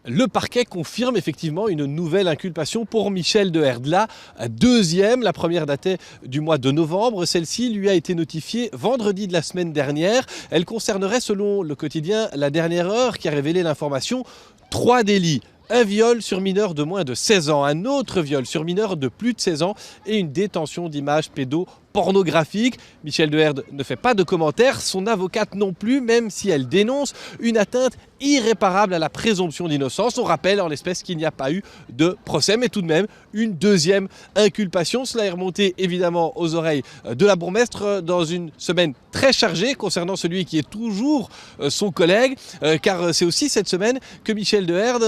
Le parquet confirme effectivement une nouvelle inculpation pour Michel de Herd. La deuxième, la première datait du mois de novembre. Celle-ci lui a été notifiée vendredi de la semaine dernière. Elle concernerait, selon le quotidien La Dernière Heure, qui a révélé l'information, 3 délits. Un viol sur mineur de moins de 16 ans, un autre viol sur mineur de plus de 16 ans et une détention d'images pédopornographiques. Michel de Herd ne fait pas de commentaires, son avocate non plus, même si elle dénonce une atteinte irréparable à la présomption d'innocence. On rappelle en l'espèce qu'il n'y a pas eu de procès, mais tout de même une deuxième inculpation. Cela est remonté évidemment aux oreilles de la bourgmestre dans une semaine très chargée concernant celui qui est toujours son collègue, car c'est aussi cette semaine que Michel de Herd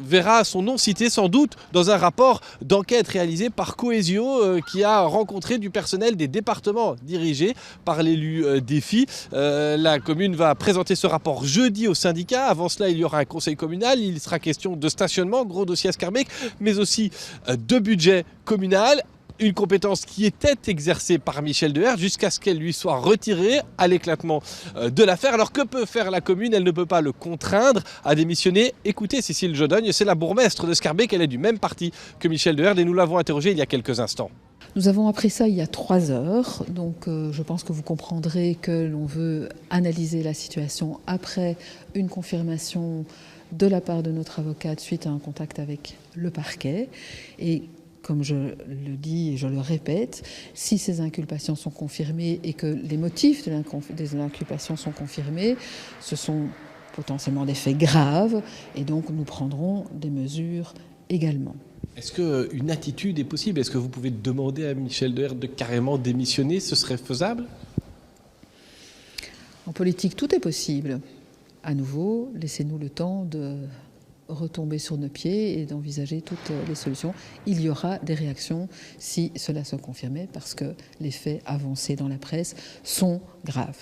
verra son nom cité sans doute dans un rapport d'enquête réalisé par Cohesio, qui a rencontré du personnel des départements dirigés par l'élu Défi. La commune va présenter ce rapport jeudi au syndicat. Avant cela, il y aura un conseil communal. Il sera question de stationnement, gros dossier à Scarbeck, mais aussi de budget communal. Une compétence qui était exercée par Michel de Herd jusqu'à ce qu'elle lui soit retirée à l'éclatement de l'affaire. Alors que peut faire la commune? Elle ne peut pas le contraindre à démissionner. Écoutez Cécile Jodogne, c'est la bourgmestre de Scarbeck. Elle est du même parti que Michel de Herd et nous l'avons interrogée il y a quelques instants. Nous avons appris ça il y a 3 heures, donc je pense que vous comprendrez que l'on veut analyser la situation après une confirmation de la part de notre avocate suite à un contact avec le parquet. Et comme je le dis et je le répète, si ces inculpations sont confirmées et que les motifs des inculpations sont confirmés, ce sont potentiellement des faits graves et donc nous prendrons des mesures également. Est-ce qu'une attitude est possible? Est-ce que vous pouvez demander à Michel de Herd de carrément démissionner? Ce serait faisable? En politique, tout est possible. À nouveau, laissez-nous le temps de retomber sur nos pieds et d'envisager toutes les solutions. Il y aura des réactions si cela se confirmait parce que les faits avancés dans la presse sont graves.